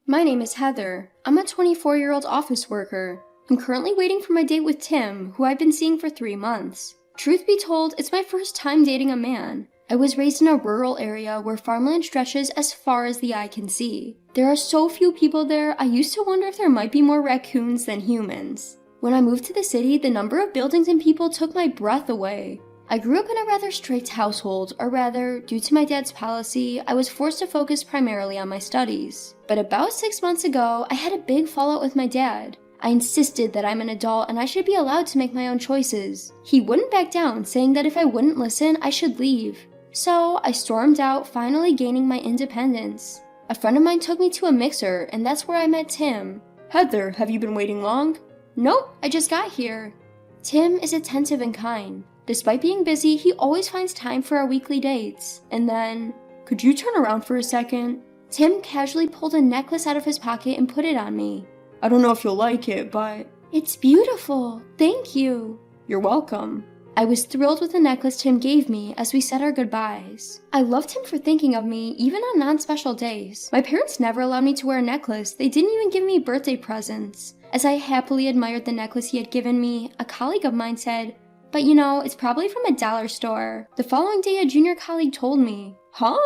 My name is Heather. I'm a 24-year-old office worker. I'm currently waiting for my date with Tim, who I've been seeing for 3 months. Truth be told, it's my first time dating a man. I was raised in a rural area where farmland stretches as far as the eye can see. There are so few people there, I used to wonder if there might be more raccoons than humans. When I moved to the city, the number of buildings and people took my breath away. I grew up in a rather strict household, or rather, due to my dad's policy, I was forced to focus primarily on my studies. But about 6 months ago, I had a big fallout with my dad. I insisted that I'm an adult and I should be allowed to make my own choices. He wouldn't back down, saying that if I wouldn't listen, I should leave. So I stormed out, finally gaining my independence. A friend of mine took me to a mixer, and that's where I met Tim. Heather, have you been waiting long? Nope, I just got here. Tim is attentive and kind. Despite being busy, he always finds time for our weekly dates. And then, could you turn around for a second? Tim casually pulled a necklace out of his pocket and put it on me. I don't know if you'll like it, but... It's beautiful. Thank you. You're welcome. I was thrilled with the necklace Tim gave me as we said our goodbyes. I loved him for thinking of me, even on non-special days. My parents never allowed me to wear a necklace. They didn't even give me birthday presents. As I happily admired the necklace he had given me, a colleague of mine said, "But you know, it's probably from a dollar store." The following day, a junior colleague told me. Huh?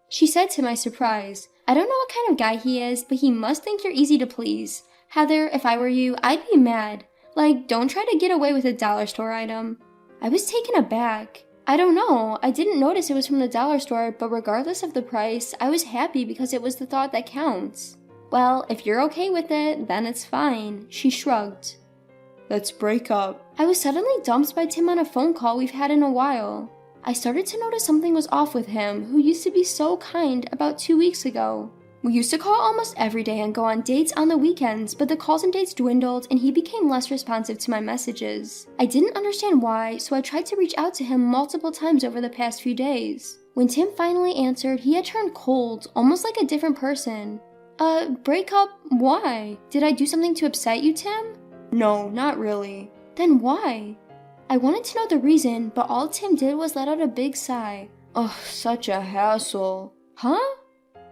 She said to my surprise, "I don't know what kind of guy he is, but he must think you're easy to please. Heather, if I were you, I'd be mad. Like, don't try to get away with a dollar store item." I was taken aback. I don't know, I didn't notice it was from the dollar store, but regardless of the price, I was happy because it was the thought that counts. "Well, if you're okay with it, then it's fine," she shrugged. Let's break up. I was suddenly dumped by Tim on a phone call we've had in a while. I started to notice something was off with him, who used to be so kind, about 2 weeks ago. We used to call almost every day and go on dates on the weekends, but the calls and dates dwindled and he became less responsive to my messages. I didn't understand why, so I tried to reach out to him multiple times over the past few days. When Tim finally answered, he had turned cold, almost like a different person. Break up? Why? Did I do something to upset you, Tim? No, not really. Then why? I wanted to know the reason, but all Tim did was let out a big sigh. Ugh, such a hassle. Huh?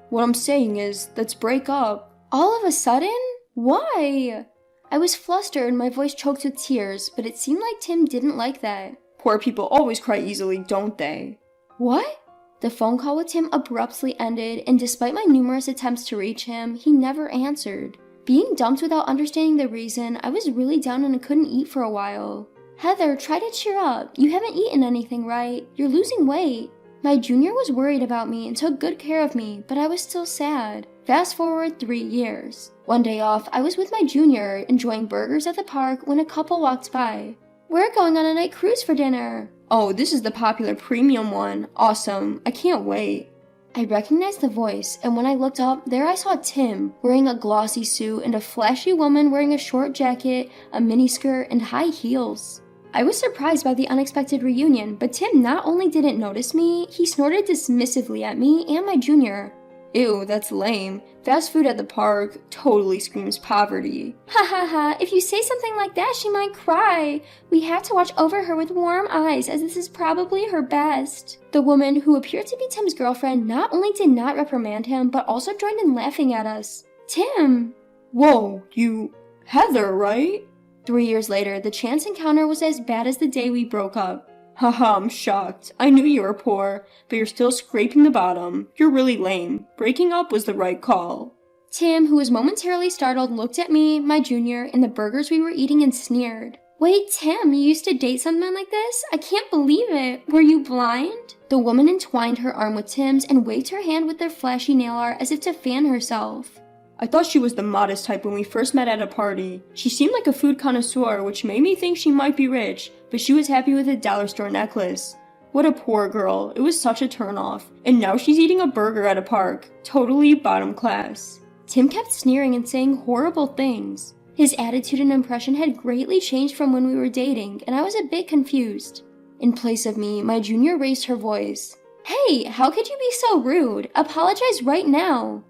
What I'm saying is, let's break up. All of a sudden? Why? I was flustered and my voice choked with tears, but it seemed like Tim didn't like that. Poor people always cry easily, don't they? What? The phone call with Tim abruptly ended, and despite my numerous attempts to reach him, he never answered. Being dumped without understanding the reason, I was really down and I couldn't eat for a while. "Heather, try to cheer up. You haven't eaten anything, right? You're losing weight." My junior was worried about me and took good care of me, but I was still sad. Fast forward 3 years. One day off, I was with my junior, enjoying burgers at the park when a couple walked by. "We're going on a night cruise for dinner." Oh, this is the popular premium one. Awesome. I can't wait. I recognized the voice, and when I looked up, there I saw Tim, wearing a glossy suit and a flashy woman wearing a short jacket, a miniskirt, and high heels. I was surprised by the unexpected reunion, but Tim not only didn't notice me, he snorted dismissively at me and my junior. Ew, that's lame. Fast food at the park totally screams poverty. Ha ha ha, if you say something like that, she might cry. We have to watch over her with warm eyes, as this is probably her best. The woman, who appeared to be Tim's girlfriend, not only did not reprimand him, but also joined in laughing at us. Tim! Whoa, you... Heather, right? 3 years later, the chance encounter was as bad as the day we broke up. Haha, I'm shocked. I knew you were poor, but you're still scraping the bottom. You're really lame. Breaking up was the right call. Tim, who was momentarily startled, looked at me, my junior, and the burgers we were eating and sneered. "Wait, Tim, you used to date someone like this? I can't believe it. Were you blind?" The woman entwined her arm with Tim's and waved her hand with their flashy nail art as if to fan herself. I thought she was the modest type when we first met at a party. She seemed like a food connoisseur, which made me think she might be rich, but she was happy with a dollar store necklace. What a poor girl. It was such a turnoff. And now she's eating a burger at a park. Totally bottom class. Tim kept sneering and saying horrible things. His attitude and impression had greatly changed from when we were dating, and I was a bit confused. In place of me, my junior raised her voice. "Hey, how could you be so rude? Apologize right now."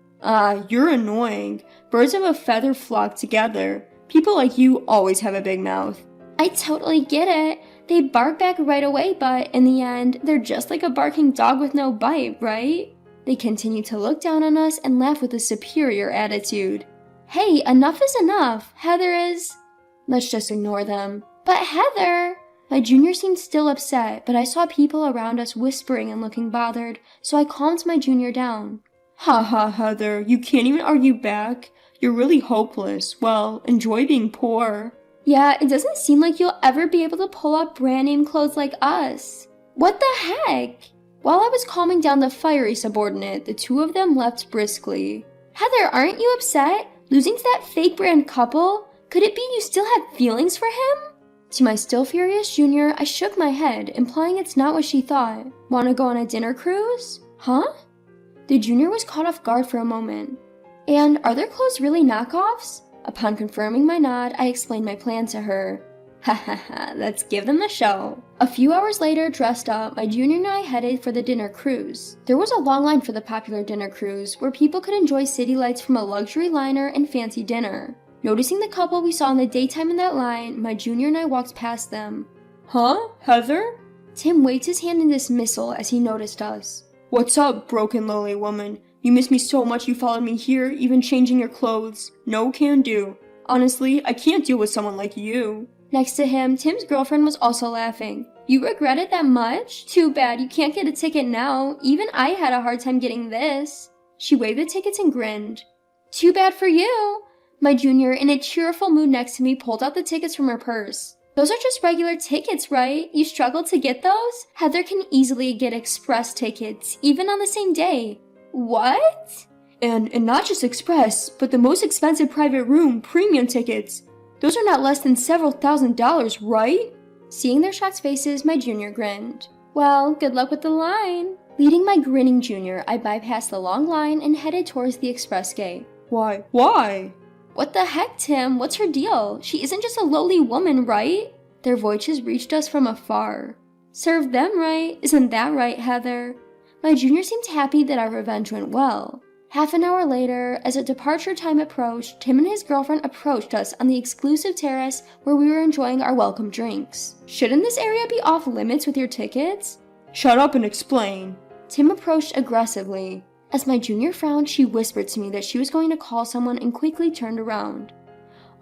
You're annoying. Birds of a feather flock together. People like you always have a big mouth. I totally get it. They bark back right away, but in the end, they're just like a barking dog with no bite, right? They continued to look down on us and laugh with a superior attitude. Hey, enough is enough. Heather is... Let's just ignore them. But Heather... My junior seemed still upset, but I saw people around us whispering and looking bothered, so I calmed my junior down. Ha ha, Heather, you can't even argue back. You're really hopeless. Well, enjoy being poor. Yeah, it doesn't seem like you'll ever be able to pull off brand name clothes like us. What the heck? While I was calming down the fiery subordinate, the two of them left briskly. Heather, aren't you upset? Losing to that fake brand couple? Could it be you still had feelings for him? To my still furious junior, I shook my head, implying it's not what she thought. Wanna go on a dinner cruise? Huh? The junior was caught off guard for a moment. And are their clothes really knockoffs? Upon confirming my nod, I explained my plan to her. Ha ha ha, let's give them the show. A few hours later, dressed up, my junior and I headed for the dinner cruise. There was a long line for the popular dinner cruise, where people could enjoy city lights from a luxury liner and fancy dinner. Noticing the couple we saw in the daytime in that line, my junior and I walked past them. Huh? Heather? Tim waved his hand in dismissal as he noticed us. What's up, broken lowly woman? You miss me so much you followed me here, even changing your clothes. No can do. Honestly, I can't deal with someone like you. Next to him, Tim's girlfriend was also laughing. You regret it that much? Too bad you can't get a ticket now. Even I had a hard time getting this. She waved the tickets and grinned. Too bad for you. My junior, in a cheerful mood next to me, pulled out the tickets from her purse. Those are just regular tickets, right? You struggled to get those? Heather can easily get express tickets, even on the same day. What? And not just express, but the most expensive private room, premium tickets. Those are not less than several $1,000s, right? Seeing their shocked faces, my junior grinned. Well, good luck with the line. Leading my grinning junior, I bypassed the long line and headed towards the express gate. Why? Why? What the heck, Tim? What's her deal? She isn't just a lowly woman, right? Their voices reached us from afar. Serve them right. Isn't that right, Heather? My junior seemed happy that our revenge went well. Half an hour later, as a departure time approached, Tim and his girlfriend approached us on the exclusive terrace where we were enjoying our welcome drinks. Shouldn't this area be off limits with your tickets? Shut up and explain. Tim approached aggressively. As my junior frowned, she whispered to me that she was going to call someone and quickly turned around.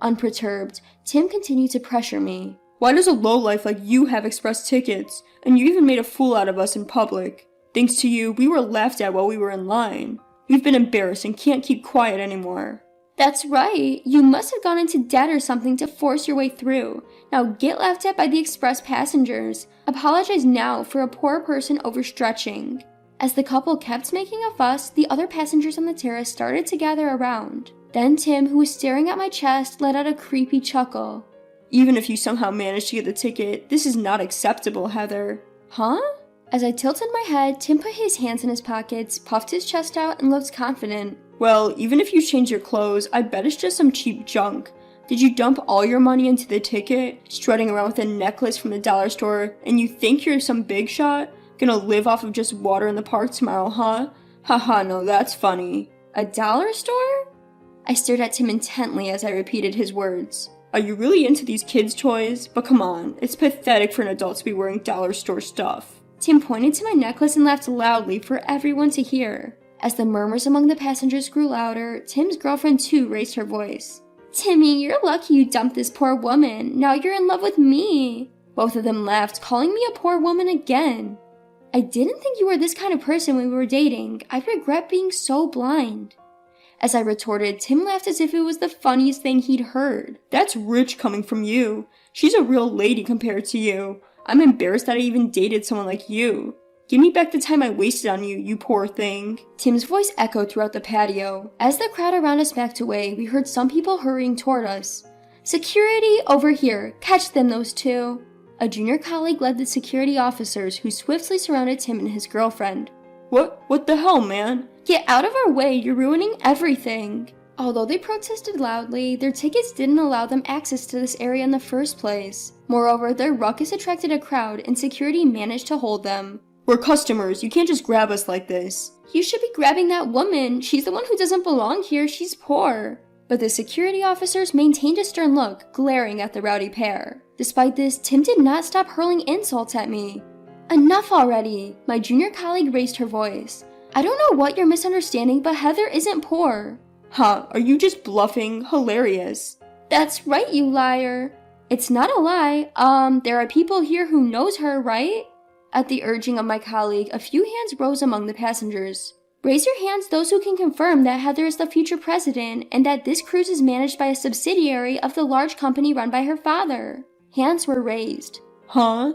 Unperturbed, Tim continued to pressure me. Why does a lowlife like you have express tickets? And you even made a fool out of us in public. Thanks to you, we were laughed at while we were in line. We've been embarrassed and can't keep quiet anymore. That's right. You must have gone into debt or something to force your way through. Now get laughed at by the express passengers. Apologize now for a poor person overstretching. As the couple kept making a fuss, the other passengers on the terrace started to gather around. Then Tim, who was staring at my chest, let out a creepy chuckle. Even if you somehow managed to get the ticket, this is not acceptable, Heather. Huh? As I tilted my head, Tim put his hands in his pockets, puffed his chest out, and looked confident. Well, even if you change your clothes, I bet it's just some cheap junk. Did you dump all your money into the ticket, strutting around with a necklace from the dollar store, and you think you're some big shot? Gonna live off of just water in the park tomorrow, huh? Haha, no, that's funny. A dollar store? I stared at Tim intently as I repeated his words. Are you really into these kids' toys? But come on, it's pathetic for an adult to be wearing dollar store stuff. Tim pointed to my necklace and laughed loudly for everyone to hear. As the murmurs among the passengers grew louder, Tim's girlfriend too raised her voice. Timmy, you're lucky you dumped this poor woman. Now you're in love with me. Both of them laughed, calling me a poor woman again. I didn't think you were this kind of person when we were dating. I regret being so blind. As I retorted, Tim laughed as if it was the funniest thing he'd heard. That's rich coming from you. She's a real lady compared to you. I'm embarrassed that I even dated someone like you. Give me back the time I wasted on you, you poor thing. Tim's voice echoed throughout the patio. As the crowd around us backed away, we heard some people hurrying toward us. Security, over here. Catch them, those two. A junior colleague led the security officers who swiftly surrounded Tim and his girlfriend. What the hell, man? Get out of our way, you're ruining everything. Although they protested loudly, their tickets didn't allow them access to this area in the first place. Moreover, their ruckus attracted a crowd and security managed to hold them. We're customers, you can't just grab us like this. You should be grabbing that woman. She's the one who doesn't belong here, she's poor. But the security officers maintained a stern look, glaring at the rowdy pair. Despite this, Tim did not stop hurling insults at me. Enough already! My junior colleague raised her voice. I don't know what you're misunderstanding, but Heather isn't poor. Huh, are you just bluffing? Hilarious. That's right, you liar. It's not a lie. There are people here who knows her, right? At the urging of my colleague, a few hands rose among the passengers. Raise your hands those who can confirm that Heather is the future president and that this cruise is managed by a subsidiary of the large company run by her father. Hands were raised. Huh?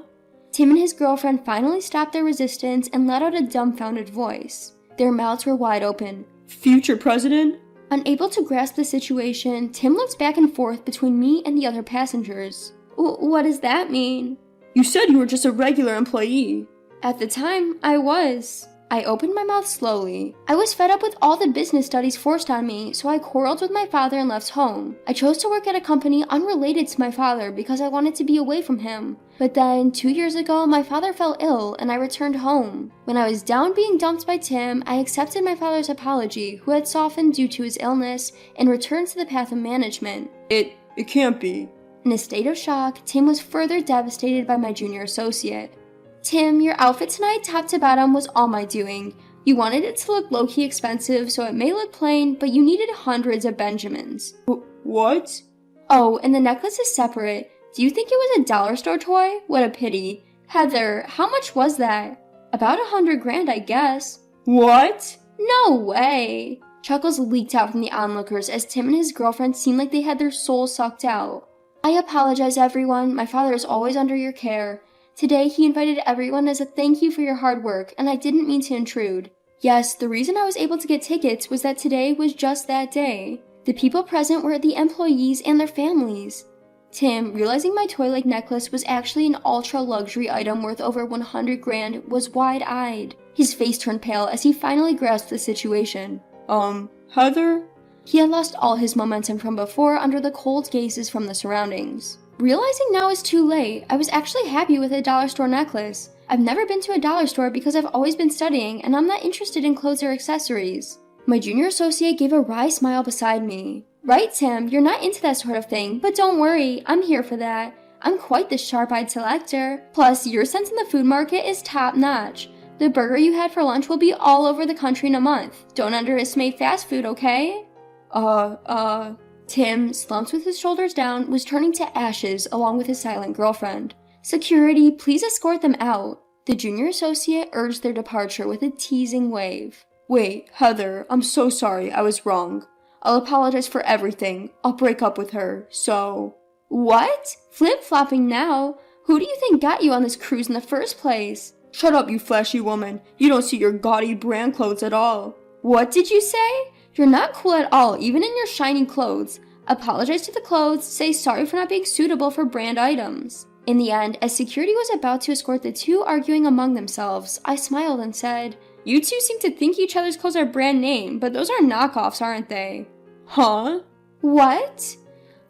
Tim and his girlfriend finally stopped their resistance and let out a dumbfounded voice. Their mouths were wide open. Future president? Unable to grasp the situation, Tim looked back and forth between me and the other passengers. What does that mean? You said you were just a regular employee. At the time, I was. I opened my mouth slowly. I was fed up with all the business studies forced on me, so I quarreled with my father and left home. I chose to work at a company unrelated to my father because I wanted to be away from him. But then, 2 years ago, my father fell ill and I returned home. When I was down being dumped by Tim, I accepted my father's apology, who had softened due to his illness, and returned to the path of management. It can't be. In a state of shock, Tim was further devastated by my junior associate. Tim, your outfit tonight, top to bottom, was all my doing. You wanted it to look low-key expensive, so it may look plain, but you needed hundreds of Benjamins. What? Oh, and the necklace is separate. Do you think it was a dollar store toy? What a pity. Heather, how much was that? About $100,000, I guess. What? No way. Chuckles leaked out from the onlookers as Tim and his girlfriend seemed like they had their souls sucked out. I apologize, everyone. My father is always under your care. Today, he invited everyone as a thank you for your hard work, and I didn't mean to intrude. Yes, the reason I was able to get tickets was that today was just that day. The people present were the employees and their families. Tim, realizing my toy-like necklace was actually an ultra-luxury item worth over $100,000, was wide-eyed. His face turned pale as he finally grasped the situation. Heather? He had lost all his momentum from before under the cold gazes from the surroundings. Realizing now is too late, I was actually happy with a dollar store necklace. I've never been to a dollar store because I've always been studying and I'm not interested in clothes or accessories. My junior associate gave a wry smile beside me. Right, Tim, you're not into that sort of thing, but don't worry, I'm here for that. I'm quite the sharp-eyed selector. Plus, your sense in the food market is top-notch. The burger you had for lunch will be all over the country in a month. Don't underestimate fast food, okay? Tim, slumped with his shoulders down, was turning to ashes along with his silent girlfriend. Security, please escort them out. The junior associate urged their departure with a teasing wave. Wait, Heather, I'm so sorry, I was wrong. I'll apologize for everything. I'll break up with her, so... What? Flip-flopping now? Who do you think got you on this cruise in the first place? Shut up, you flashy woman. You don't see your gaudy brand clothes at all. What did you say? You're not cool at all, even in your shiny clothes. Apologize to the clothes, say sorry for not being suitable for brand items. In the end, as security was about to escort the two arguing among themselves, I smiled and said, You two seem to think each other's clothes are brand name, but those are knockoffs, aren't they? Huh? What?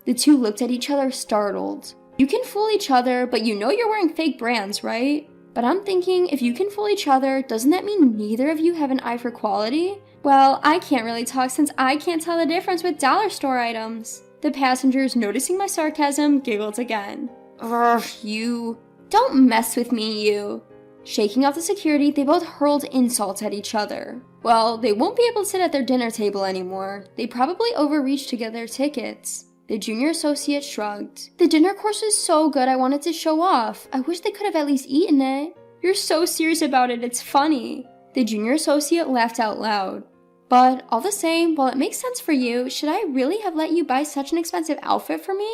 The two looked at each other startled. You can fool each other, but you know you're wearing fake brands, right? But I'm thinking, if you can fool each other, doesn't that mean neither of you have an eye for quality? Well, I can't really talk since I can't tell the difference with dollar store items. The passengers, noticing my sarcasm, giggled again. Ugh, you. Don't mess with me, you. Shaking off the security, they both hurled insults at each other. Well, they won't be able to sit at their dinner table anymore. They probably overreached to get their tickets. The junior associate shrugged. The dinner course was so good I wanted to show off. I wish they could have at least eaten it. You're so serious about it, it's funny. The junior associate laughed out loud. But, all the same, while it makes sense for you, should I really have let you buy such an expensive outfit for me?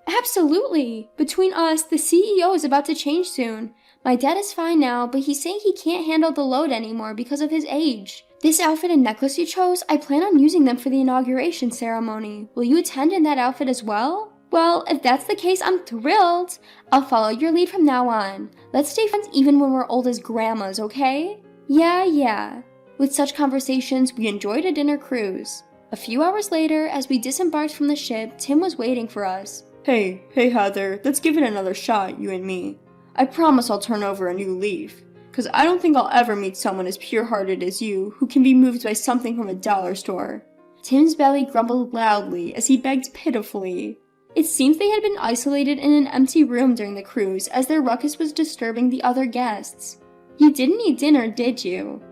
Absolutely! Between us, the CEO is about to change soon. My dad is fine now, but he's saying he can't handle the load anymore because of his age. This outfit and necklace you chose, I plan on using them for the inauguration ceremony. Will you attend in that outfit as well? Well, if that's the case, I'm thrilled. I'll follow your lead from now on. Let's stay friends even when we're old as grandmas, okay? Yeah. With such conversations, we enjoyed a dinner cruise. A few hours later, as we disembarked from the ship, Tim was waiting for us. Hey Heather, let's give it another shot, you and me. I promise I'll turn over a new leaf. 'Cause I don't think I'll ever meet someone as pure-hearted as you, who can be moved by something from a dollar store. Tim's belly grumbled loudly as he begged pitifully. It seems they had been isolated in an empty room during the cruise, as their ruckus was disturbing the other guests. You didn't eat dinner, did you?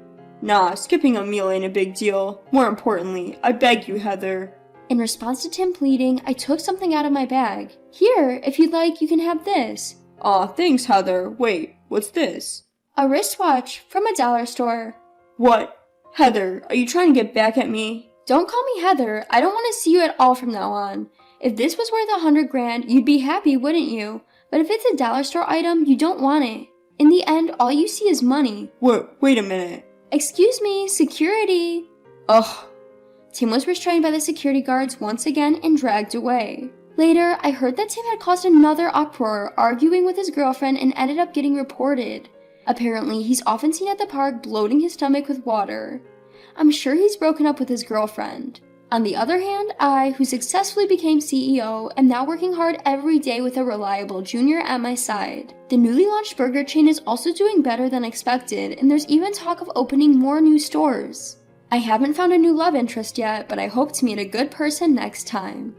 Nah, skipping a meal ain't a big deal. More importantly, I beg you, Heather. In response to Tim pleading, I took something out of my bag. Here, if you'd like, you can have this. Aw, thanks, Heather. Wait, what's this? A wristwatch from a dollar store. What? Heather, are you trying to get back at me? Don't call me Heather. I don't want to see you at all from now on. If this was worth $100,000, you'd be happy, wouldn't you? But if it's a dollar store item, you don't want it. In the end, all you see is money. Wait a minute. Excuse me, security. Ugh. Tim was restrained by the security guards once again and dragged away. Later, I heard that Tim had caused another uproar, arguing with his girlfriend, and ended up getting reported. Apparently, he's often seen at the park bloating his stomach with water. I'm sure he's broken up with his girlfriend. On the other hand, I, who successfully became CEO, am now working hard every day with a reliable junior at my side. The newly launched burger chain is also doing better than expected, and there's even talk of opening more new stores. I haven't found a new love interest yet, but I hope to meet a good person next time.